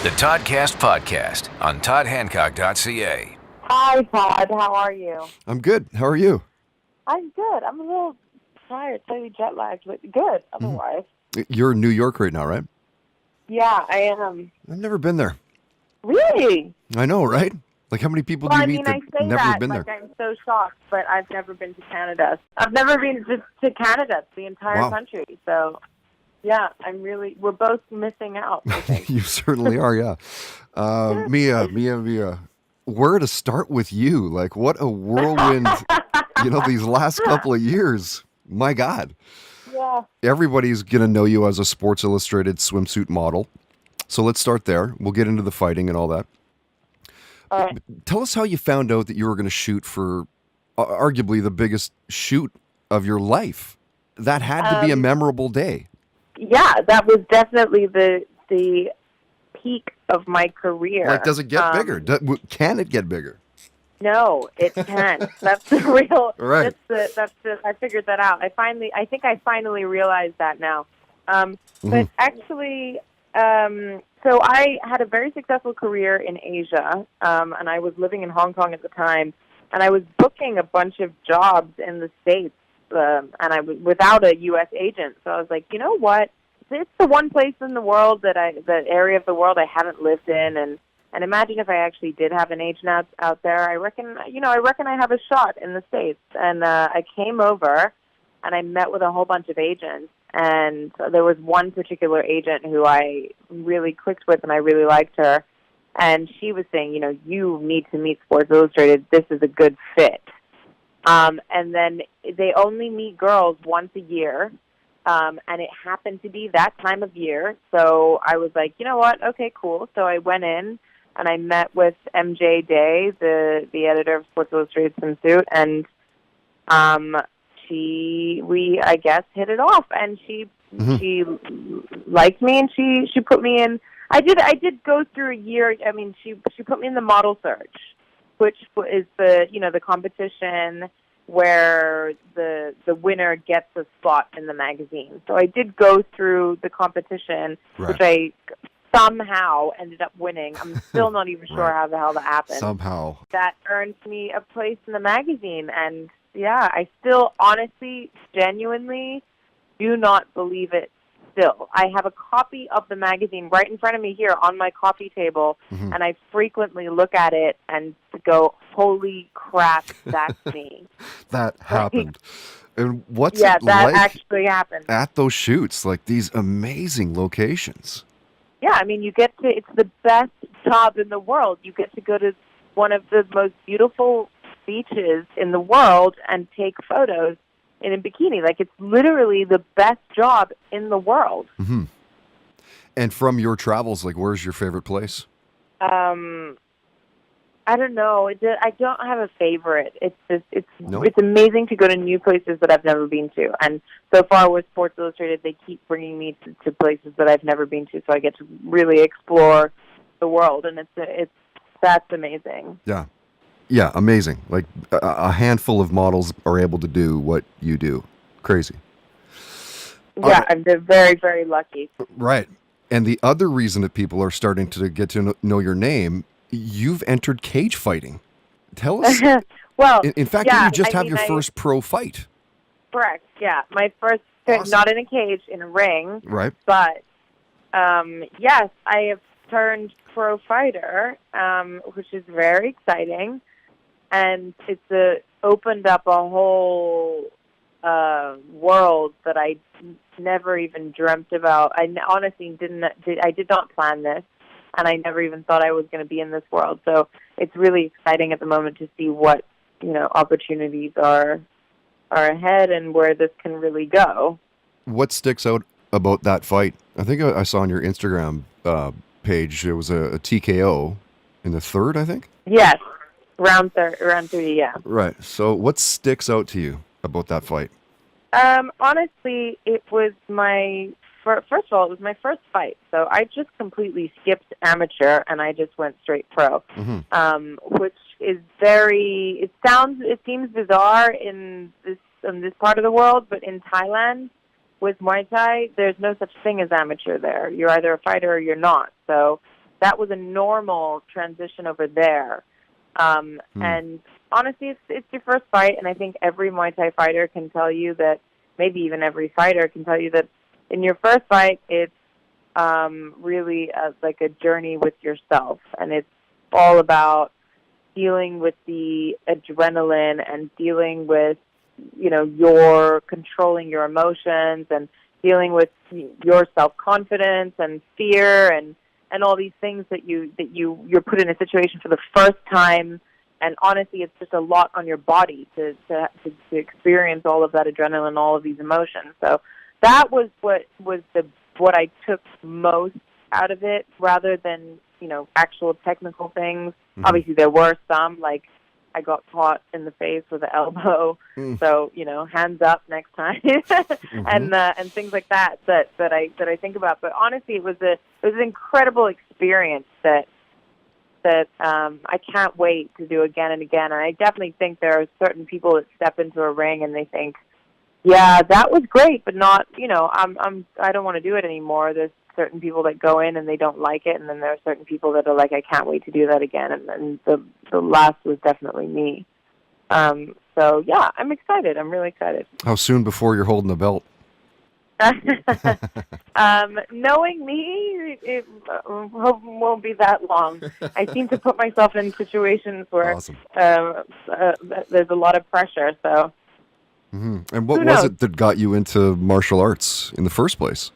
The Toddcast podcast on toddhancock.ca. Hi, Todd. How are you? I'm good. How are you? I'm good. I'm a little tired, slightly jet lagged, but good otherwise. You're in New York right now, right? Yeah, I am. I've never been there. Really? I know, right? Like, how many people do you meet I that say never that been like there? I'm so shocked, but I've never been to Canada. I've never been to Canada, the entire Wow. country. So, yeah, we're both missing out, I think. You certainly are, yeah. Mia, where to start with you? Like, what a whirlwind, these last couple of years. My God. Yeah. Everybody's going to know you as a Sports Illustrated swimsuit model. So let's start there. We'll get into the fighting and all that. All right. Tell us how you found out that you were going to shoot for arguably the biggest shoot of your life. That had to be a memorable day. Yeah, that was definitely the peak of my career. Like, does it get bigger? Can it get bigger? No, it can't. That's the real. Right. I figured that out. I think I finally realized that now. But actually, so I had a very successful career in Asia, and I was living in Hong Kong at the time, and I was booking a bunch of jobs in the States, and I was without a U.S. agent. So I was like, you know what? It's the one place in the world the area of the world I haven't lived in, and imagine if I actually did have an agent out there. I reckon I have a shot in the States. And I came over, and I met with a whole bunch of agents, and there was one particular agent who I really clicked with, and I really liked her. And she was saying, you need to meet Sports Illustrated. This is a good fit. And then they only meet girls once a year. And it happened to be that time of year. So I was like, you know what? Okay, cool. So I went in and I met with MJ Day, the editor of Sports Illustrated Swimsuit, and we I guess hit it off, and she liked me, and she put me in. I did go through a year. I mean, she put me in the model search, which is the competition where the winner gets a spot in the magazine. So I did go through the competition, Right. which I somehow ended up winning. I'm still not even sure how the hell that happened. Somehow. That earned me a place in the magazine. And, yeah, I still honestly, genuinely do not believe it still. I have a copy of the magazine right in front of me here on my coffee table, and I frequently look at it and go, holy crap, that's me. That happened. And what's Yeah, it that like actually happened. at those shoots? Like, these amazing locations. Yeah, I mean, it's the best job in the world. You get to go to one of the most beautiful beaches in the world and take photos in a bikini. Like, it's literally the best job in the world. Mm-hmm. And from your travels, like, where's your favorite place? I don't know. I don't have a favorite. It's No? it's amazing to go to new places that I've never been to. And so far with Sports Illustrated, they keep bringing me to places that I've never been to, so I get to really explore the world, and that's amazing. Yeah. Yeah, amazing. Like, a handful of models are able to do what you do. Crazy. Yeah, I'm very, very lucky. Right. And the other reason that people are starting to get to know your name, you've entered cage fighting. Tell us. Well, In fact, yeah, did you just have mean, your first pro fight? Correct, yeah. My first, Awesome. not in a cage, in a ring. Right. But, yes, I have turned pro fighter, which is very exciting. And it's opened up a whole world that I never even dreamt about. I honestly I did not plan this, and I never even thought I was going to be in this world. So it's really exciting at the moment to see what opportunities are ahead and where this can really go. What sticks out about that fight? I think I saw on your Instagram page, it was a TKO in the third, I think? Yes, round three, yeah. Right. So what sticks out to you about that fight? Honestly, it was first of all, it was my first fight. So I just completely skipped amateur and I just went straight pro, which is it seems bizarre in this part of the world, but in Thailand, with Muay Thai, there's no such thing as amateur there. You're either a fighter or you're not. So that was a normal transition over there. And honestly, it's your first fight, and I think every Muay Thai fighter can tell you that, maybe even every fighter can tell you that in your first fight, it's really like a journey with yourself, and it's all about dealing with the adrenaline and dealing with, your controlling your emotions and dealing with your self-confidence and fear and all these things that you're put in a situation for the first time. And honestly, it's just a lot on your body to experience all of that adrenaline, all of these emotions. So that was what I took most out of it, rather than, actual technical things. Mm-hmm. Obviously, there were some, like I got caught in the face with an elbow, so hands up next time, and things like that I think about. But honestly, it was an incredible experience that I can't wait to do again and again. And I definitely think there are certain people that step into a ring and they think, yeah, that was great, but not, I don't want to do it anymore. There's certain people that go in and they don't like it, and then there are certain people that are like, I can't wait to do that again. And the last was definitely me. So yeah, I'm excited. I'm really excited. How soon before you're holding the belt? Knowing me, it won't be that long. I seem to put myself in situations where awesome. There's a lot of pressure. So. Mm-hmm. And what was it that got you into martial arts in the first place?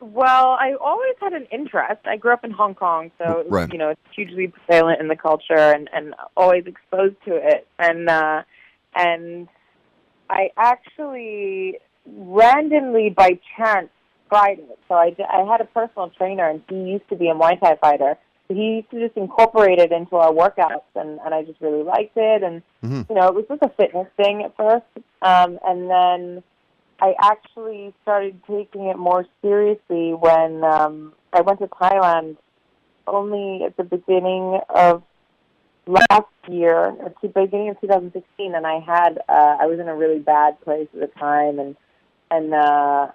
Well, I always had an interest. I grew up in Hong Kong, so right. It's hugely prevalent in the culture, and always exposed to it. And I actually randomly, by chance, tried it. So I had a personal trainer, and he used to be a Muay Thai fighter. So he used to just incorporate it into our workouts, and I just really liked it. And, it was just a fitness thing at first. And then I actually started taking it more seriously when I went to Thailand only at the beginning of last year, at the beginning of 2016, and I was in a really bad place at the time, and I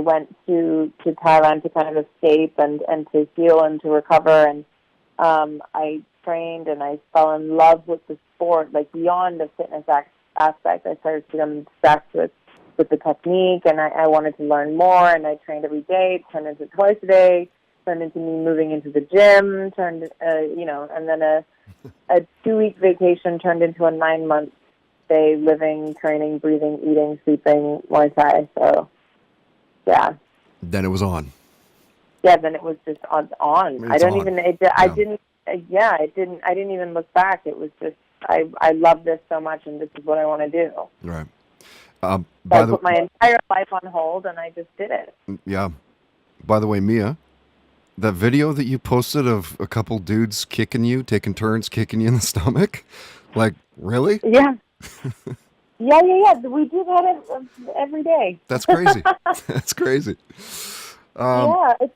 went to Thailand to kind of escape and to heal and to recover, and I trained and I fell in love with the sport, like beyond the fitness aspect. I started to become obsessed with the technique, and I wanted to learn more, and I trained every day. It turned into twice a day, turned into me moving into the gym, and then a 2-week vacation turned into a 9-month stay living, training, breathing, eating, sleeping Muay Thai. So, yeah. Then it was on. Yeah, then it was just on. I didn't even look back. It was just, I love this so much, and this is what I want to do. Right. So I put my entire life on hold, and I just did it. Yeah. By the way, Mia, that video that you posted of a couple dudes taking turns kicking you in the stomach, like, really? Yeah. Yeah. We do that every day. That's crazy. That's crazy. Yeah, it's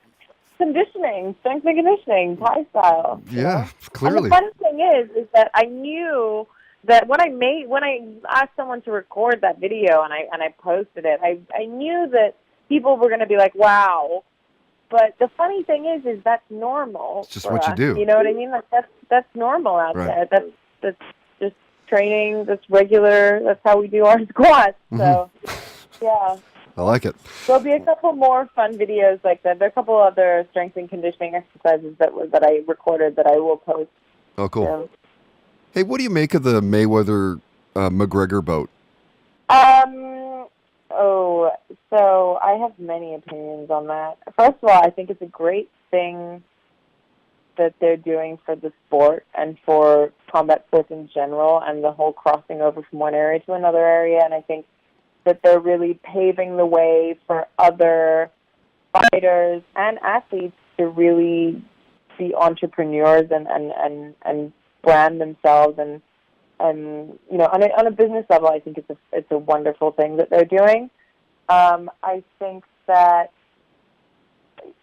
conditioning, strength and conditioning, Thai style. Yeah, clearly. And the funny thing is that I knew that when I asked someone to record that video and I posted it, I knew that people were going to be like, wow. But the funny thing is that's normal. It's just what you do. You know what I mean? Like that's normal out right. there. That's just training. That's regular. That's how we do our squats. So, yeah. I like it. There'll be a couple more fun videos like that. There are a couple other strength and conditioning exercises that I recorded that I will post. Oh, cool. So. Hey, what do you make of the Mayweather McGregor bout? So I have many opinions on that. First of all, I think it's a great thing that they're doing for the sport and for combat sports in general, and the whole crossing over from one area to another area. And I think that they're really paving the way for other fighters and athletes to really be entrepreneurs and brand themselves, and on a business level, I think it's a wonderful thing that they're doing. I think that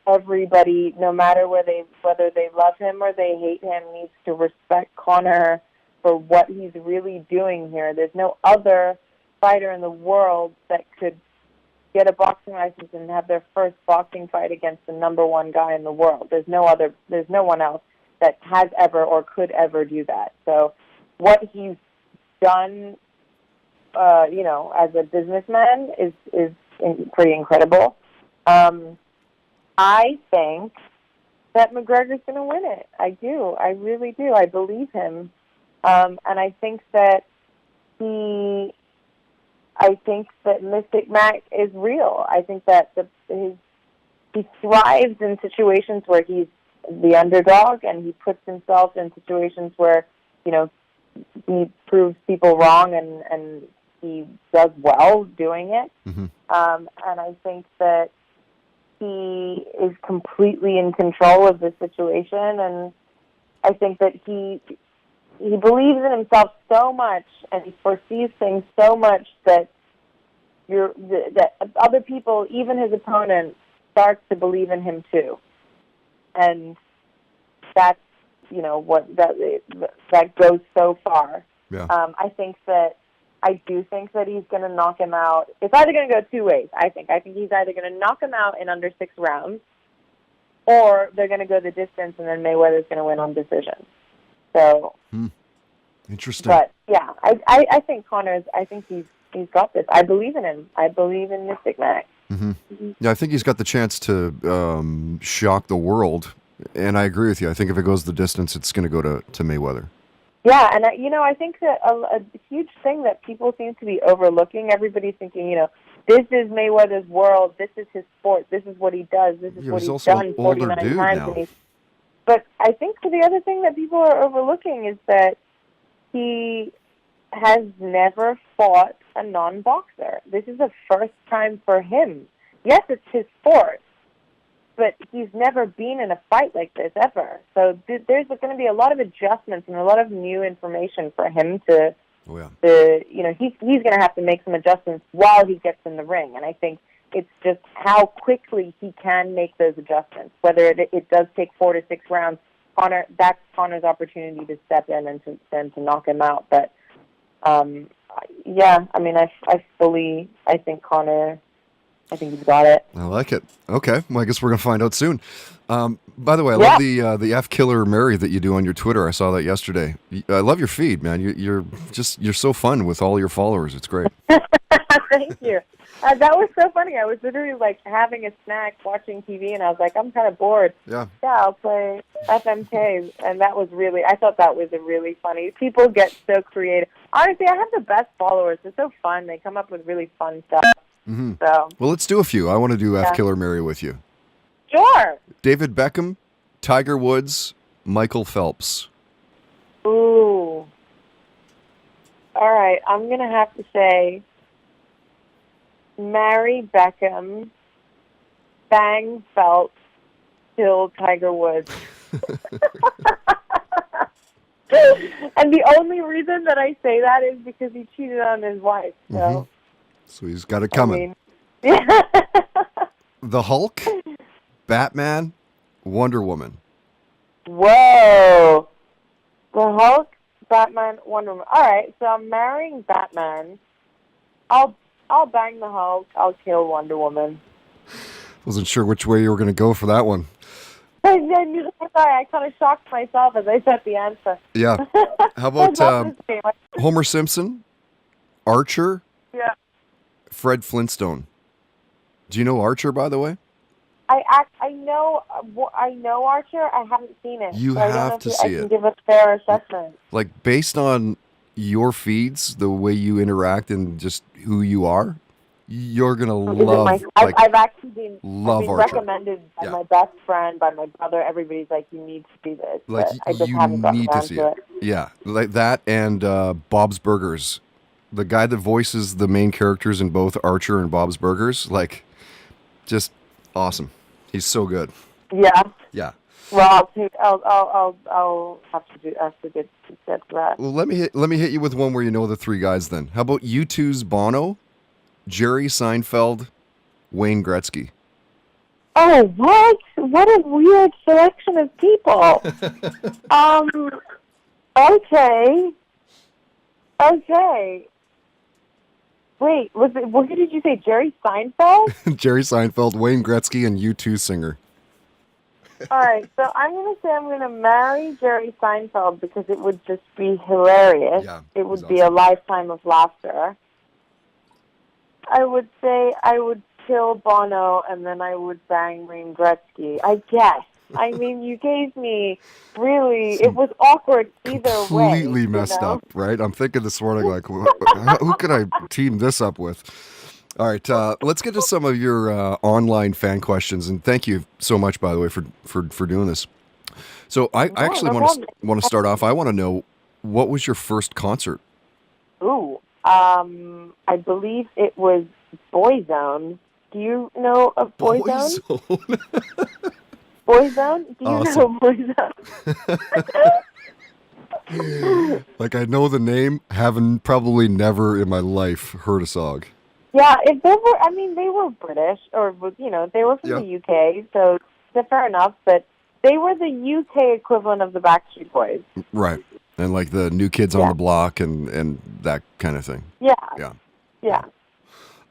everybody, no matter whether they love him or they hate him, needs to respect Conor for what he's really doing here. There's no other fighter in the world that could get a boxing license and have their first boxing fight against the number one guy in the world. There's no one else that has ever or could ever do that. So what he's done, as a businessman is pretty incredible. I think that McGregor's going to win it. I do. I really do. I believe him. And I think that Mystic Mac is real. I think that he thrives in situations where he's the underdog, and he puts himself in situations where, he proves people wrong, and he does well doing it. Mm-hmm. And I think that he is completely in control of the situation, and I think that he believes in himself so much, and he foresees things so much that that other people, even his opponent, starts to believe in him too. And that's that goes so far. Yeah. I do think that he's going to knock him out. It's either going to go two ways, I think. I think he's either going to knock him out in under 6 rounds, or they're going to go the distance, and then Mayweather's going to win on decision. So, interesting. But yeah, I think he's got this. I believe in him. I believe in Mystic Mac. Mm-hmm. Yeah, I think he's got the chance to shock the world, and I agree with you. I think if it goes the distance, it's going to go to Mayweather. Yeah, and I think that a huge thing that people seem to be overlooking, everybody's thinking, this is Mayweather's world, this is his sport, this is what he does, this is what he's done 49 times. Now. But I think the other thing that people are overlooking is that he has never fought a non-boxer. This is the first time for him. Yes, it's his sport, but he's never been in a fight like this ever. So there's going to be a lot of adjustments and a lot of new information for him to, he's going to have to make some adjustments while he gets in the ring. And I think it's just how quickly he can make those adjustments. Whether it does take 4 to 6 rounds, that's Conor's opportunity to step in and to knock him out. But I think Conor. I think he's got it. I like it. Okay, well, I guess we're gonna find out soon. By the way, I love the F Killer Mary that you do on your Twitter. I saw that yesterday. I love your feed, man. You're so fun with all your followers. It's great. Thank you. That was so funny. I was literally having a snack, watching TV, and I was like, I'm kind of bored. Yeah, I'll play FMK, and I thought that was a really funny. People get so creative. Honestly, I have the best followers. They're so fun. They come up with really fun stuff. Mm-hmm. So, well, let's do a few. I want to do F Killer Mary with you. Sure. David Beckham, Tiger Woods, Michael Phelps. Ooh. All right. I'm going to have to say marry Beckham, bang Phelps, kill Tiger Woods. And the only reason that I say that is because he cheated on his wife. So. Mm-hmm. So he's got it coming. The Hulk, Batman, Wonder Woman. Whoa. The Hulk, Batman, Wonder Woman. All right, so I'm marrying Batman. I'll bang the Hulk. I'll kill Wonder Woman. Wasn't sure which way you were going to go for that one. Sorry, I kind of shocked myself as I said the answer. Yeah. How about Homer Simpson, Archer? Yeah. Fred Flintstone. Do you know Archer, by the way? I know Archer. I haven't seen it. You so have to see I can it. give a fair assessment. Based on your feeds, the way you interact and just who you are, you're gonna love. I've actually been Archer. Recommended by my best friend, by my brother. Everybody's like, you need to see this. I just haven't gotten around to it. Yeah, like that and Bob's Burgers. The guy that voices the main characters in both Archer and Bob's Burgers, just awesome. He's so good. Yeah. Yeah. Well, I'll have to get to that. Well, let me hit you with one where you know the 3 guys. Then, how about U2's Bono, Jerry Seinfeld, Wayne Gretzky? Oh, what? What a weird selection of people. Okay. Wait, what did you say? Jerry Seinfeld? Jerry Seinfeld, Wayne Gretzky, and U2 singer. All right, so I'm going to say I'm going to marry Jerry Seinfeld because it would just be hilarious. Yeah, it would be a lifetime of laughter. I would say I would kill Bono and then I would bang Wayne Gretzky. I guess. I mean, you gave me it was awkward either way. Completely messed up, right? I'm thinking this morning, like, who could I team this up with? All right, let's get to some of your online fan questions, and thank you so much, by the way, for doing this. So I actually want to start off. I want to know, what was your first concert? Ooh, I believe it was Boyzone. Do you know of Boyzone? Boyzone? Do you know Boyzone? Like, I know the name, haven't probably never in my life heard a song. Yeah, they were British, or, they were from the UK, so fair enough, but they were the UK equivalent of the Backstreet Boys. Right, and like the New Kids on the Block and that kind of thing. Yeah.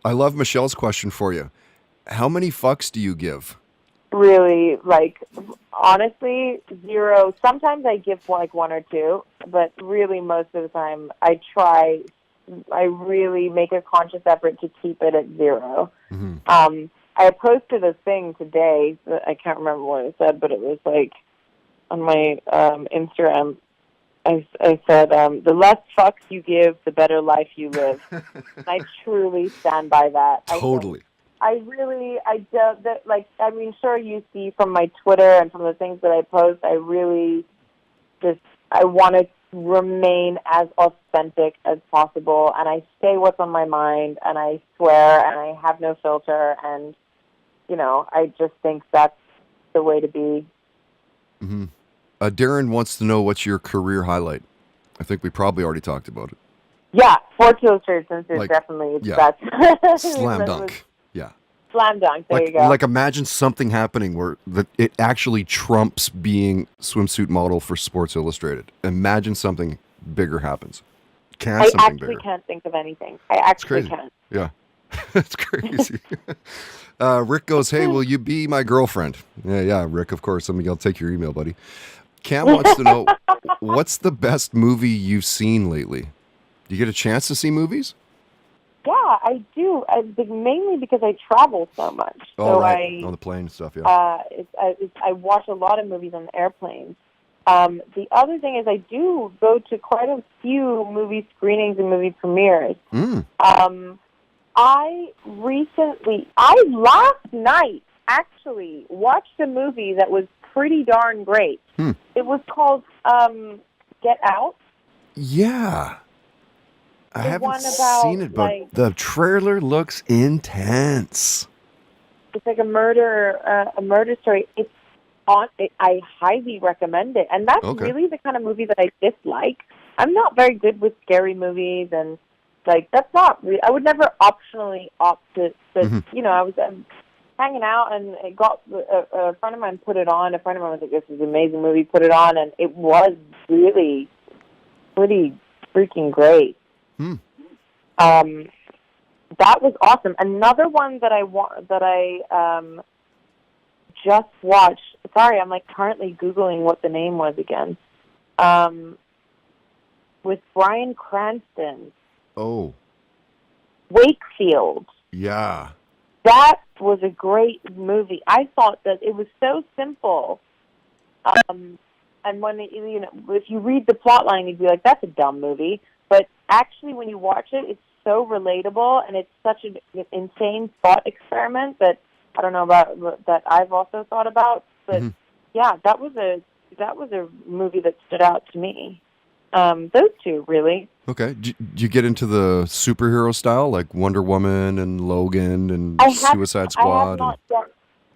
I love Michelle's question for you. How many fucks do you give? Really, honestly, 0. Sometimes I give one or 2, but really most of the time I really make a conscious effort to keep it at 0. Mm-hmm. I posted a thing today, I can't remember what it said, but it was on my Instagram, I said, the less fucks you give, the better life you live. And I truly stand by that. Totally. Sure you see from my Twitter and from the things that I post, I really I want to remain as authentic as possible, and I say what's on my mind, and I swear, and I have no filter, and, I just think that's the way to be. Mm-hmm. Darren wants to know, what's your career highlight? I think we probably already talked about it. Yeah, Sports Illustrated, since it's definitely, that's... Slam dunk. Slam dunk, there you go. Like, imagine something happening where it actually trumps being swimsuit model for Sports Illustrated. Imagine something bigger happens. I actually can't think of anything. I actually can't. Yeah. It's crazy. Rick goes, hey, will you be my girlfriend? Yeah, Rick, of course. I'll take your email, buddy. Cam wants to know, what's the best movie you've seen lately? Do you get a chance to see movies? Yeah, I do. Mainly because I travel so much. Oh, so right. On the plane and stuff, yeah. I watch a lot of movies on airplanes. The other thing is I do go to quite a few movie screenings and movie premieres. I last night actually watched a movie that was pretty darn great. It was called Get Out. Yeah. I haven't seen it, but the trailer looks intense. It's like a murder story. I highly recommend it, and that's really the kind of movie that I dislike. I'm not very good with scary movies, and that's not. I would never optionally opt to. I was hanging out, and it got a friend of mine put it on. A friend of mine was like, "This is an amazing movie." Put it on, and it was really pretty freaking great. That was awesome. Another one that I just watched. Sorry, I'm currently Googling what the name was again. With Bryan Cranston. Oh. Wakefield. Yeah. That was a great movie. I thought that it was so simple. And when if you read the plot line, you'd be like, "That's a dumb movie." But actually, when you watch it, it's so relatable, and it's such an insane thought experiment that I don't know about that I've also thought about. But yeah, that was a movie that stood out to me. Those two, really. Okay. Do you get into the superhero style, like Wonder Woman and Logan and Suicide Squad?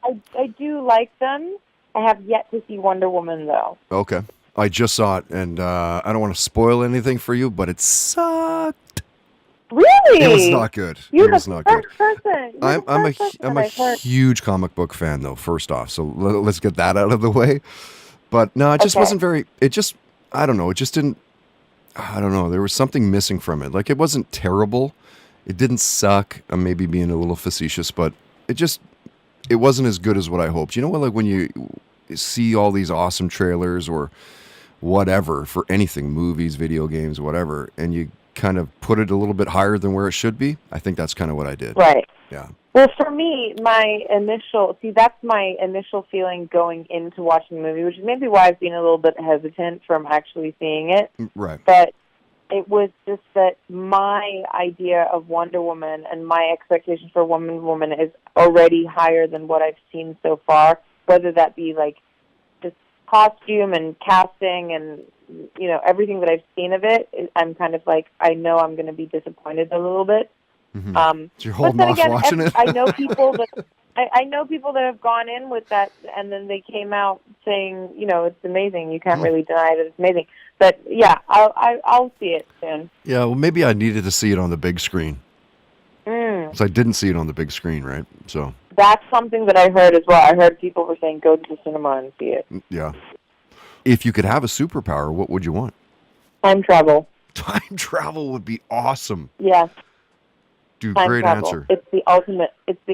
I do like them. I have yet to see Wonder Woman, though. Okay. I just saw it, and I don't want to spoil anything for you, but it sucked. Really? It was not good. You're it was not good. I'm a heard. huge comic book fan, though, first off, so let's get that out of the way. But no, it just wasn't very, I don't know, it just didn't, I don't know, there was something missing from it. Like, it wasn't terrible. It didn't suck. I'm maybe being a little facetious, but it wasn't as good as what I hoped. You know what? Like when you see all these awesome trailers or whatever for anything, movies, video games, whatever, and you kind of put it a little bit higher than where it should be. I think that's kind of what I did. Right. Yeah. Well, for me, that's my initial feeling going into watching the movie, which is maybe why I've been a little bit hesitant from actually seeing it. Right. But it was just that my idea of Wonder Woman and my expectations for Wonder Woman is already higher than what I've seen so far, whether that be like just costume and casting and, you know, everything that I've seen of it. I'm kind of like, I know I'm going to be disappointed a little bit. Mm-hmm. So you're holding but then off again, watching it? I know people that I know people that have gone in with that, and then they came out saying, you know, it's amazing. You can't really deny that it's amazing. But yeah, I'll see it soon. Yeah, well, maybe I needed to see it on the big screen. Mm. So I didn't see it on the big screen, right? So That's something that I heard as well. I heard people were saying, go to the cinema and see it. yeah. If you could have a superpower, what would you want? Time travel. Time travel would be awesome. Yes. Dude, Time great travel. answer. It's the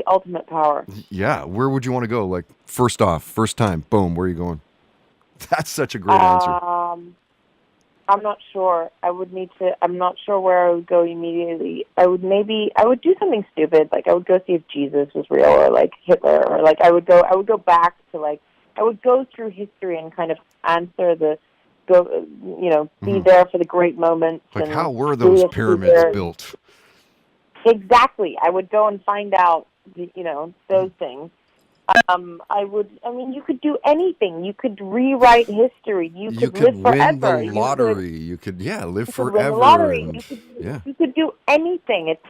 ultimate power. Yeah, where would you want to go? Like, first time, boom, where are you going? That's such a great answer. I'm not sure. I'm not sure where I would go immediately. I would do something stupid, like I would go see if Jesus was real, or like Hitler, or like I would go back to like, I would go through history and kind of answer be there for the great moments. Like, and how were those pyramids built? Exactly. I would go and find out, those things. You could do anything. You could rewrite history. You could live win forever. the lottery. You could live forever. Win the lottery. And, You could do anything. It's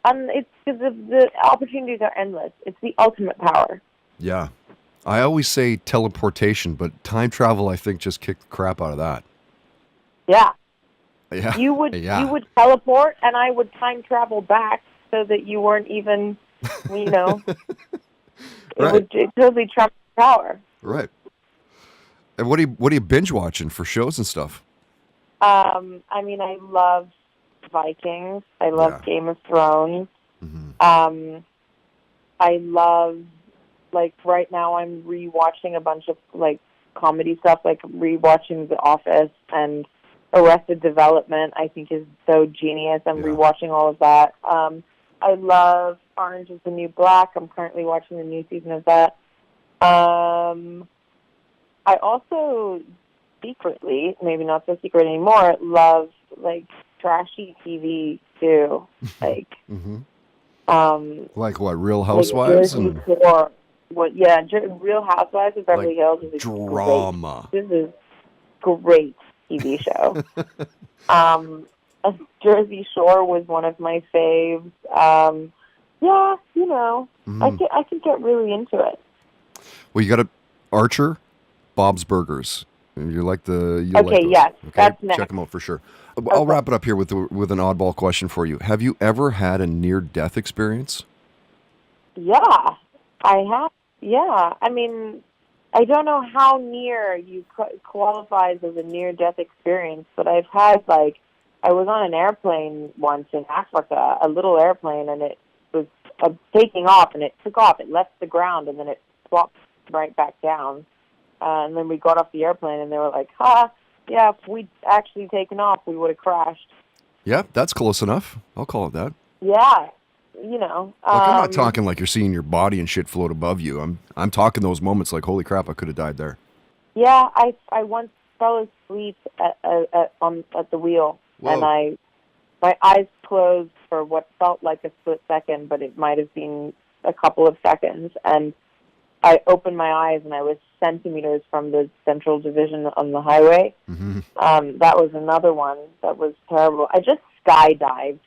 because the opportunities are endless. It's the ultimate power. Yeah. I always say teleportation, but time travel, I think, just kicked the crap out of that. Yeah. Yeah. You would teleport, and I would time travel back so that you weren't even, Right. It totally trump power. Right. And what are you binge watching for shows and stuff? I love Vikings. I love Game of Thrones. Mm-hmm. I love, like, right now I'm rewatching a bunch of, like, comedy stuff, like rewatching The Office and Arrested Development, I think is so genius. I'm rewatching all of that. I love Orange is the New Black. I'm currently watching the new season of that. I also secretly, maybe not so secret anymore, love, like, trashy TV too. Like, like what, Real Housewives? Real Housewives of Beverly Hills is drama. This is great TV show. Jersey Shore was one of my faves. I could get really into it. Well, you got Archer, Bob's Burgers. You like the yes, okay, that's next. Check them out for sure. I'll wrap it up here with an oddball question for you. Have you ever had a near-death experience? Yeah, I have. Yeah, I don't know how near you qualifies as a near-death experience, but I've had, like, I was on an airplane once in Africa, a little airplane, and it was taking off, and it took off. It left the ground, and then it swapped right back down. And then we got off the airplane, and they were like, if we'd actually taken off, we would have crashed. Yeah, that's close enough. I'll call it that. Yeah, Look, I'm not talking like you're seeing your body and shit float above you. I'm talking those moments like, holy crap, I could have died there. Yeah, I once fell asleep at the wheel. Whoa. And my eyes closed for what felt like a split second, but it might have been a couple of seconds. And I opened my eyes, and I was centimeters from the central division on the highway. Mm-hmm. That was another one that was terrible. I just skydived.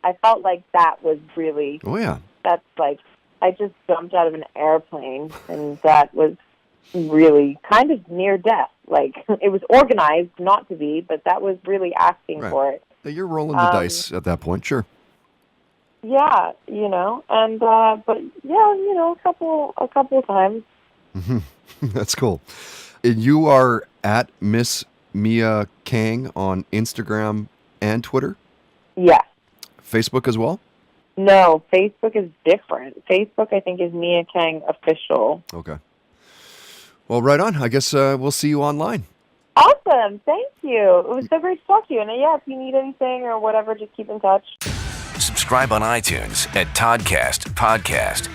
I felt like that was really... Oh, yeah. That's like... I just jumped out of an airplane, and that was really kind of near death. Like, it was organized not to be, but that was really asking for it. You're rolling the dice at that point, sure. Yeah, but yeah, a couple of times. That's cool. You are at Miss Mia Kang on Instagram and Twitter? Yeah. Facebook as well? No, Facebook is different. Facebook, I think, is Mia Kang official. Okay. Well, right on. I guess we'll see you online. Awesome. Thank you. It was so great to talk to you. And yeah, if you need anything or whatever, just keep in touch. Subscribe on iTunes at Toddcast Podcast.